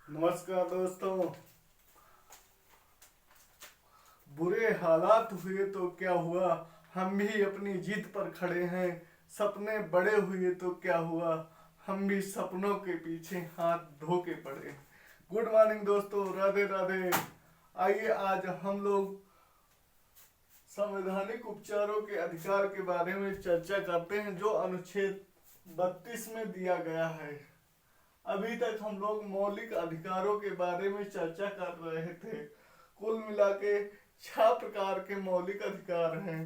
नमस्कार दोस्तों। बुरे हालात हुए तो क्या हुआ, हम भी अपनी जीत पर खड़े हैं। सपने बड़े हुए तो क्या हुआ, हम भी सपनों के पीछे हाथ धो के पड़े। गुड मॉर्निंग दोस्तों, राधे राधे। आइए आज हम लोग संवैधानिक उपचारों के अधिकार के बारे में चर्चा करते हैं, जो अनुच्छेद 32 में दिया गया है। अभी तक हम लोग मौलिक अधिकारों के बारे में चर्चा कर रहे थे। कुल मिला के 6 प्रकार के मौलिक अधिकार हैं,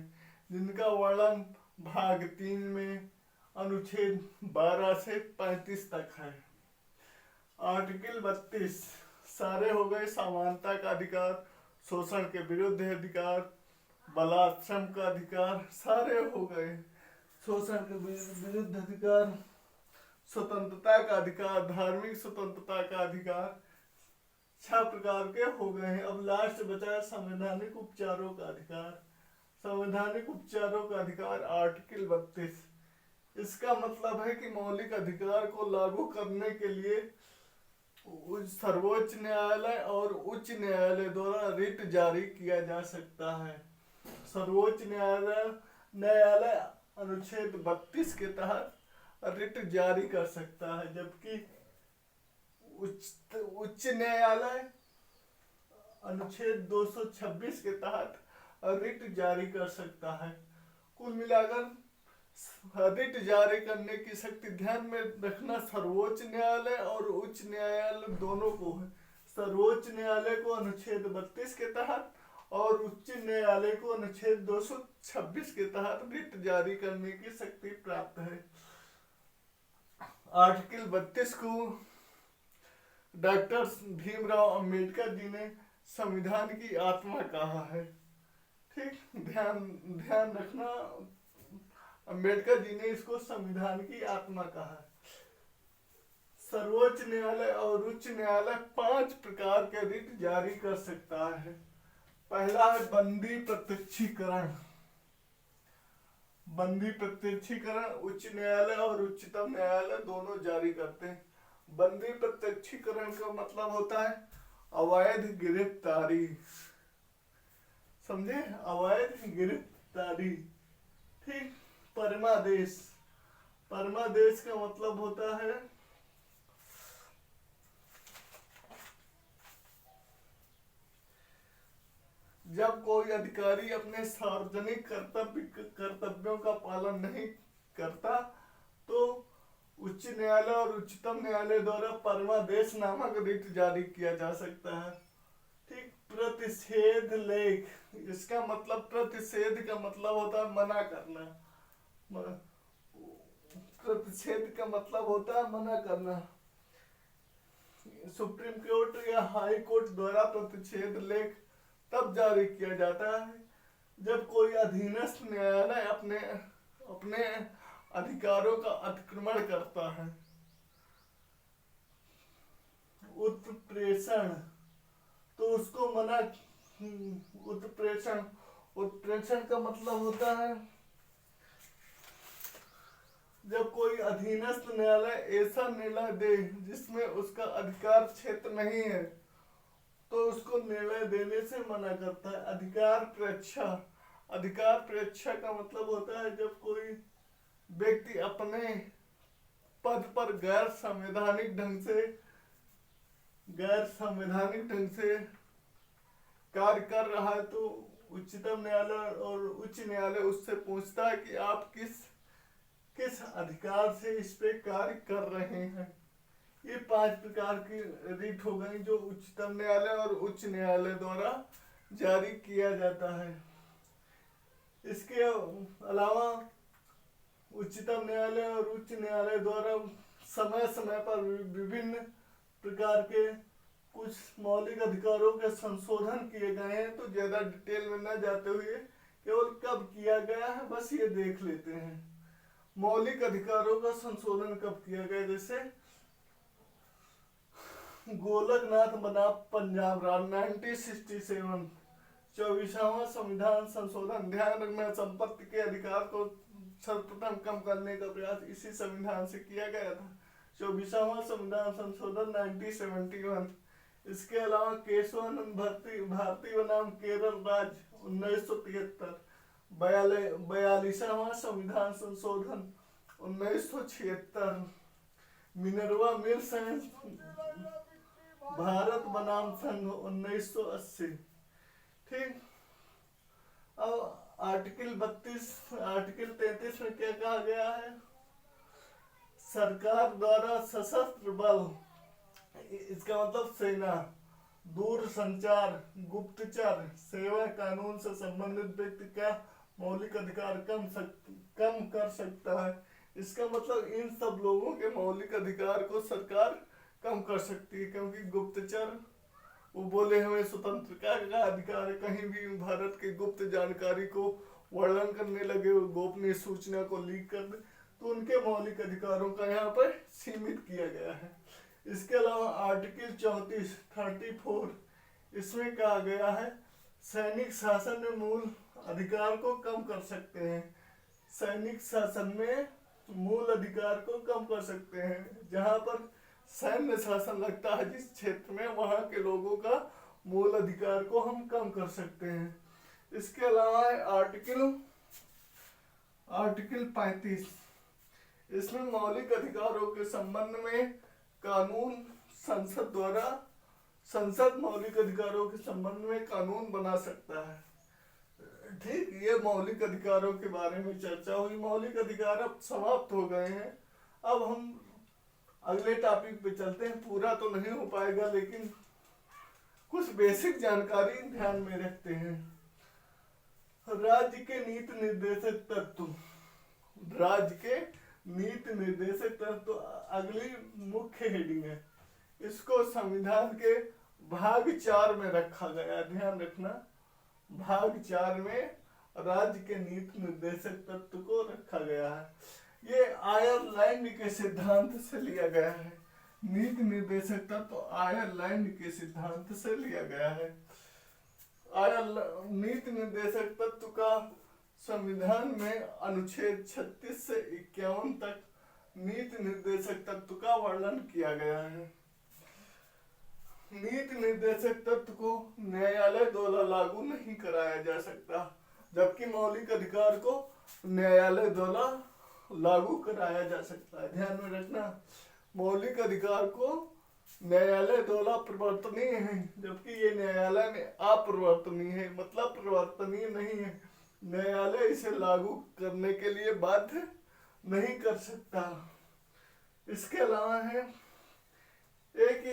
जिनका वर्णन भाग 3 में अनुच्छेद 12 से 35 तक है। आर्टिकल 32 सारे हो गए। समानता का अधिकार, शोषण के विरुद्ध अधिकार, बलात्श्रम का अधिकार, सारे हो गए। शोषण के विरुद्ध अधिकार, स्वतंत्रता का अधिकार, धार्मिक स्वतंत्रता का अधिकार, 6 प्रकार के हो गए हैं। अब लास्ट बचा संवैधानिक उपचारों का अधिकार। संवैधानिक उपचारों का अधिकार आर्टिकल 32, इसका मतलब है कि मौलिक अधिकार को लागू करने के लिए सर्वोच्च न्यायालय और उच्च न्यायालय द्वारा रिट जारी किया जा सकता है। सर्वोच्च न्यायालय अनुच्छेद 32 के तहत रिट जारी कर सकता है, जबकि उच्च न्यायालय अनुच्छेद 226 के तहत रिट जारी कर सकता है। कुल मिलाकर रिट जारी करने की शक्ति, ध्यान में रखना, सर्वोच्च न्यायालय और उच्च न्यायालय दोनों को है। सर्वोच्च न्यायालय को अनुच्छेद 32 के तहत और उच्च न्यायालय को अनुच्छेद 226 के तहत रिट जारी करने की शक्ति प्राप्त है। आर्टिकल 32 को डॉक्टर भीमराव अंबेडकर जी ने संविधान की आत्मा कहा है। ठीक, ध्यान रखना, अंबेडकर जी ने इसको संविधान की आत्मा कहा है। सर्वोच्च न्यायालय और उच्च न्यायालय 5 प्रकार के रिट जारी कर सकता है। पहला है बंदी प्रत्यक्षीकरण। बंदी प्रत्यक्षीकरण उच्च न्यायालय और उच्चतम न्यायालय दोनों जारी करते हैं। बंदी प्रत्यक्षीकरण का मतलब होता है अवैध गिरफ्तारी। समझे, अवैध गिरफ्तारी। ठीक। परमादेश, परमादेश का मतलब होता है जब कोई अधिकारी अपने सार्वजनिक कर्तव्यों का पालन नहीं करता, तो उच्च न्यायालय और उच्चतम न्यायालय द्वारा परमादेश नामक रिट जारी किया जा सकता है। ठीक। प्रतिषेध लेख, इसका मतलब, प्रतिषेध का मतलब होता है मना करना। प्रतिषेध का मतलब होता है मना करना। सुप्रीम कोर्ट या हाई कोर्ट द्वारा प्रतिषेध लेख तब जारी किया जाता है जब कोई अधीनस्थ न्यायालय अपने अधिकारों का अतिक्रमण करता है। उत्प्रेषण, तो उसको मना। उत्प्रेषण का मतलब होता है जब कोई अधीनस्थ न्यायालय ऐसा निर्णय दे जिसमें उसका अधिकार क्षेत्र नहीं है, तो उसको निर्णय देने से मना करता है। अधिकार परीक्षा, अधिकार परीक्षा का मतलब होता है जब कोई व्यक्ति अपने पद पर गैर संवैधानिक ढंग से कार्य कर रहा है, तो उच्चतम न्यायालय और उच्च न्यायालय उससे पूछता है कि आप किस अधिकार से इस पे कार्य कर रहे हैं। ये 5 प्रकार की रिट हो गई जो उच्चतम न्यायालय और उच्च न्यायालय द्वारा जारी किया जाता है। इसके अलावा उच्चतम न्यायालय और उच्च न्यायालय द्वारा समय समय पर विभिन्न प्रकार के कुछ मौलिक अधिकारों के संशोधन किए गए हैं। तो ज्यादा डिटेल में न जाते हुए केवल कब किया गया है बस ये देख लेते हैं। मौलिक अधिकारों का संशोधन कब किया गया, जैसे गोलकनाथ बनाम पंजाब राज 1967, 24वां संविधान संशोधन। ध्यान रखना, संपत्ति के अधिकार को सर्वप्रथम कम करने का प्रयास इसी संविधान से किया गया था। 24वां संविधान संशोधन 1971। इसके अलावा केशवानंद भारती बनाम केरल राज्य 1973। 42वां संविधान संशोधन 1976। मिनर्वा मिल्स एंड भारत बनाम संघ 1980। ठीक, अब आर्टिकल 33 में क्या कहा गया है? सरकार द्वारा सशस्त्र बल, इसका मतलब सेना, दूर संचार, गुप्तचर सेवा कानून से संबंधित व्यक्ति का मौलिक अधिकार कम कर सकता है। इसका मतलब इन सब लोगों के मौलिक अधिकार को सरकार कम कर सकती है, क्योंकि गुप्तचर वो बोले हमें स्वतंत्रता का अधिकार है, कहीं भी भारत की गुप्त जानकारी को वर्णन करने लगे, गोपनीय सूचना को लीक कर दे, तो उनके मौलिक अधिकारों का यहाँ पर सीमित किया गया है। इसके अलावा आर्टिकल 34 इसमें कहा गया है सैनिक शासन में मूल अधिकार को कम कर सकते हैं। सैनिक शासन में मूल अधिकार को कम कर सकते हैं, जहां पर सैन्य शासन लगता है जिस क्षेत्र में, वहां के लोगों का मूल अधिकार को हम कम कर सकते हैं। इसके अलावा आर्टिकल 35, इसमें मौलिक अधिकारों के संबंध में कानून संसद मौलिक अधिकारों के संबंध में कानून बना सकता है। ठीक, ये मौलिक अधिकारों के बारे में चर्चा हुई। मौलिक अधिकार अब समाप्त हो गए हैं। अब हम अगले टॉपिक पे चलते हैं। पूरा तो नहीं हो पाएगा, लेकिन कुछ बेसिक जानकारी ध्यान में रखते हैं। राज्य के नीति निर्देशक तत्व, राज्य के नीति निर्देशक तत्व अगली मुख्य हेडिंग है। इसको संविधान के भाग 4 में रखा गया, ध्यान रखना, भाग 4 में राज्य के नीति निर्देशक तत्व को रखा गया है। ये आयरलैंड के सिद्धांत से लिया गया है। नीति निर्देशक तत्व आयरलैंड के सिद्धांत से लिया गया है। नीति निर्देशक तत्व का संविधान में अनुच्छेद 36 से 51 तक नीति निर्देशक तत्व का वर्णन किया गया है। नीति निर्देशक तत्व को न्यायालय द्वारा लागू नहीं कराया जा सकता, जबकि मौलिक अधिकार को न्यायालय द्वारा लागू कराया जा सकता है। ध्यान में रखना, मौलिक अधिकार को न्यायालय द्वारा प्रवर्तनीय है, जबकि ये न्यायालय में अप्रवर्तनीय है, मतलब प्रवर्तनीय नहीं है। न्यायालय इसे लागू करने के लिए बाध्य नहीं कर सकता। इसके अलावा है एक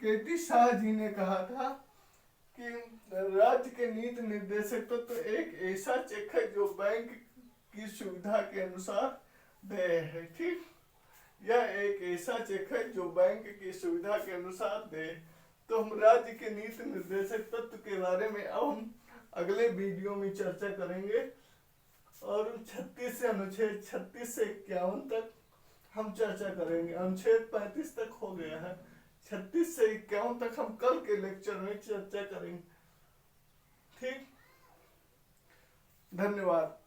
केटी शाह जी ने कहा था कि राज्य के नीति निर्देशक तत्व एक ऐसा चेक है जो बैंक की सुविधा के अनुसार देय है। ठीक, यह एक ऐसा चेक है जो बैंक की सुविधा के अनुसार देय। तो हम राज्य के नीति निर्देशक तत्व के बारे में अब हम अगले वीडियो में चर्चा करेंगे, और अनुच्छेद 36 से 51 तक हम चर्चा करेंगे। अनुच्छेद 35 तक हो गया है, 36 से 51 तक हम कल के लेक्चर में चर्चा करेंगे। ठीक, धन्यवाद।